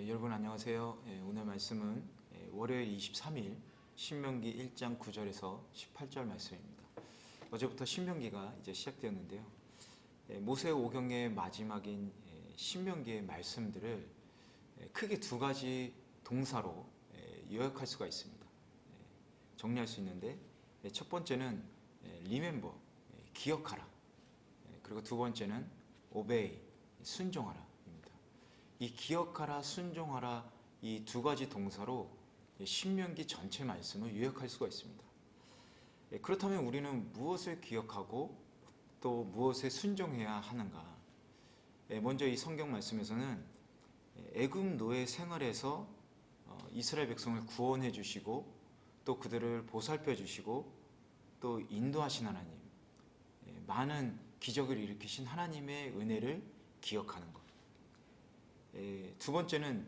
여러분 안녕하세요. 오늘 말씀은 월요일 23일 신명기 1장 9절에서 18절 말씀입니다. 어제부터 신명기가 이제 시작되었는데요. 모세 오경의 마지막인 신명기의 말씀들을 크게 두 가지 동사로 요약할 수가 있습니다. 정리할 수 있는데 첫 번째는 remember, 기억하라. 그리고 두 번째는 obey, 순종하라. 이 기억하라, 순종하라 이 두 가지 동사로 신명기 전체 말씀을 요약할 수가 있습니다. 그렇다면 우리는 무엇을 기억하고 또 무엇에 순종해야 하는가? 먼저 이 성경 말씀에서는 애굽 노예 생활에서 이스라엘 백성을 구원해 주시고 또 그들을 보살펴 주시고 또 인도하신 하나님, 많은 기적을 일으키신 하나님의 은혜를 기억하는 것. 두 번째는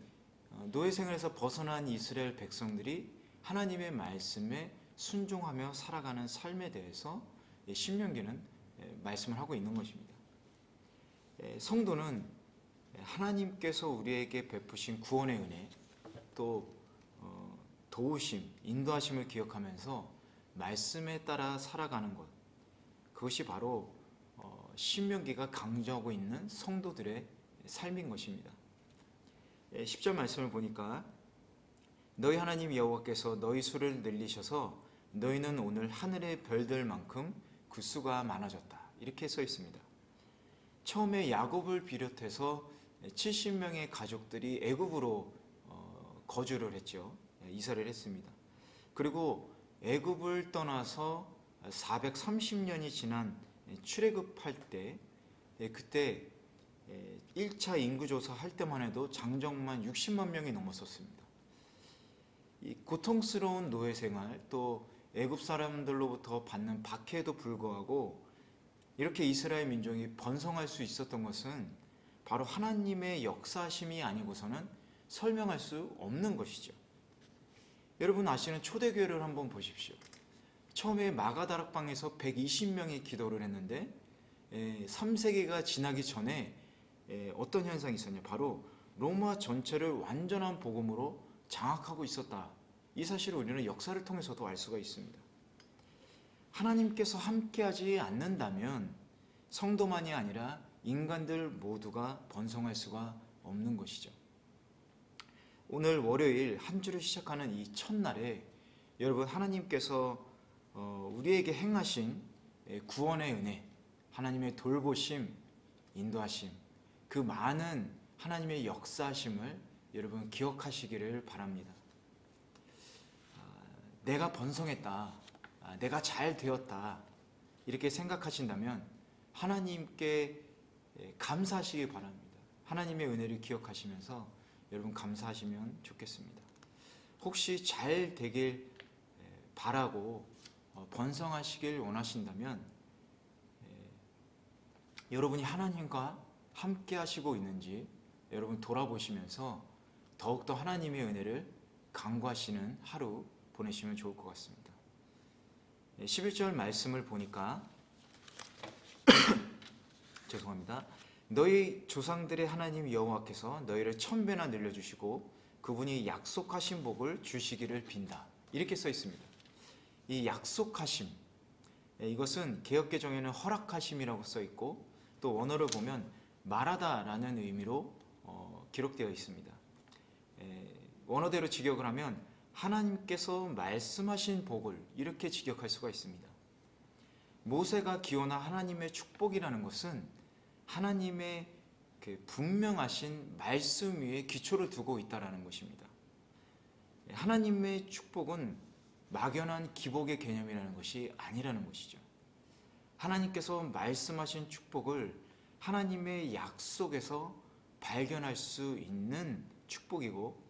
노예 생활에서 벗어난 이스라엘 백성들이 하나님의 말씀에 순종하며 살아가는 삶에 대해서 신명기는 말씀을 하고 있는 것입니다. 성도는 하나님께서 우리에게 베푸신 구원의 은혜, 또 도우심, 인도하심을 기억하면서 말씀에 따라 살아가는 것, 그것이 바로 신명기가 강조하고 있는 성도들의 삶인 것입니다. 10절 말씀을 보니까 너희 하나님 여호와께서 너희 수를 늘리셔서 너희는 오늘 하늘의 별들만큼 그 수가 많아졌다. 이렇게 써 있습니다. 처음에 야곱을 비롯해서 70명의 가족들이 애굽으로 거주를 했죠. 이사를 했습니다. 그리고 애굽을 떠나서 430년이 지난 출애굽할 때 그때 1차 인구조사 할 때만 해도 장정만 60만 명이 넘었었습니다. 이 고통스러운 노예 생활, 또 애굽 사람들로부터 받는 박해에도 불구하고 이렇게 이스라엘 민족이 번성할 수 있었던 것은 바로 하나님의 역사심이 아니고서는 설명할 수 없는 것이죠. 여러분 아시는 초대교회를 한번 보십시오. 처음에 마가다락방에서 120명이 기도를 했는데 3세기가 지나기 전에 어떤 현상이 있었냐, 바로 로마 전체를 완전한 복음으로 장악하고 있었다. 이 사실을 우리는 역사를 통해서도 알 수가 있습니다. 하나님께서 함께하지 않는다면 성도만이 아니라 인간들 모두가 번성할 수가 없는 것이죠. 오늘 월요일 한 주를 시작하는 이 첫날에 여러분, 하나님께서 우리에게 행하신 구원의 은혜, 하나님의 돌보심, 인도하심, 그 많은 하나님의 역사심을 여러분 기억하시기를 바랍니다. 내가 번성했다, 내가 잘 되었다, 이렇게 생각하신다면 하나님께 감사하시기 바랍니다. 하나님의 은혜를 기억하시면서 여러분 감사하시면 좋겠습니다. 혹시 잘 되길 바라고 번성하시길 원하신다면 여러분이 하나님과 함께 하시고 있는지 여러분 돌아보시면서 더욱더 하나님의 은혜를 간구하시는 하루 보내시면 좋을 것 같습니다. 11절 말씀을 보니까 죄송합니다. 너희 조상들의 하나님 여호와께서 너희를 1000배나 늘려주시고 그분이 약속하신 복을 주시기를 빈다. 이렇게 써 있습니다. 이 약속하심, 이것은 개역개정에는 허락하심이라고 써 있고 또 원어를 보면 말하다라는 의미로 기록되어 있습니다. 원어대로 직역을 하면 하나님께서 말씀하신 복을 이렇게 직역할 수가 있습니다. 모세가 기원한 하나님의 축복이라는 것은 하나님의 분명하신 말씀 위에 기초를 두고 있다는 것입니다. 하나님의 축복은 막연한 기복의 개념이라는 것이 아니라는 것이죠. 하나님께서 말씀하신 축복을 하나님의 약속에서 발견할 수 있는 축복이고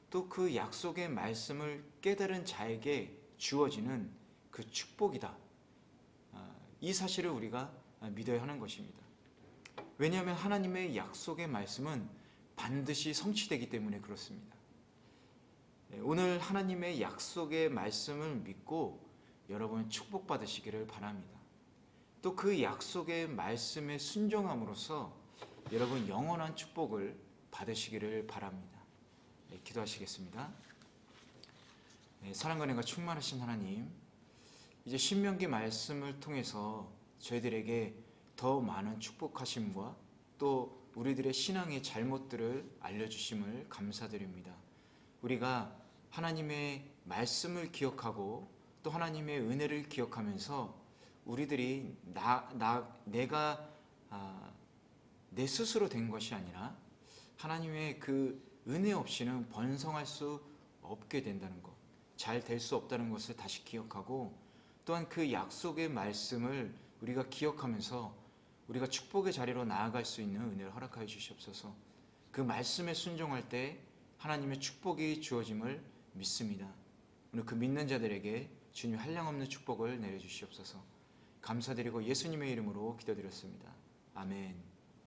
또 그 약속의 말씀을 깨달은 자에게 주어지는 그 축복이다. 이 사실을 우리가 믿어야 하는 것입니다. 왜냐하면 하나님의 약속의 말씀은 반드시 성취되기 때문에 그렇습니다. 오늘 하나님의 약속의 말씀을 믿고 여러분 축복받으시기를 바랍니다. 또 그 약속의 말씀에 순종함으로써 여러분 영원한 축복을 받으시기를 바랍니다. 기도하시겠습니다. 사랑과 은혜가 충만하신 하나님, 이제 신명기 말씀을 통해서 저희들에게 더 많은 축복하심과 또 우리들의 신앙의 잘못들을 알려주심을 감사드립니다. 우리가 하나님의 말씀을 기억하고 또 하나님의 은혜를 기억하면서 우리들이 내가 내 스스로 된 것이 아니라 하나님의 그 은혜 없이는 번성할 수 없게 된다는 것, 잘 될 수 없다는 것을 다시 기억하고 또한 그 약속의 말씀을 우리가 기억하면서 우리가 축복의 자리로 나아갈 수 있는 은혜를 허락하여 주시옵소서. 그 말씀에 순종할 때 하나님의 축복이 주어짐을 믿습니다. 오늘 그 믿는 자들에게 주님 한량없는 축복을 내려주시옵소서. 감사드리고 예수님의 이름으로 기도드렸습니다. 아멘.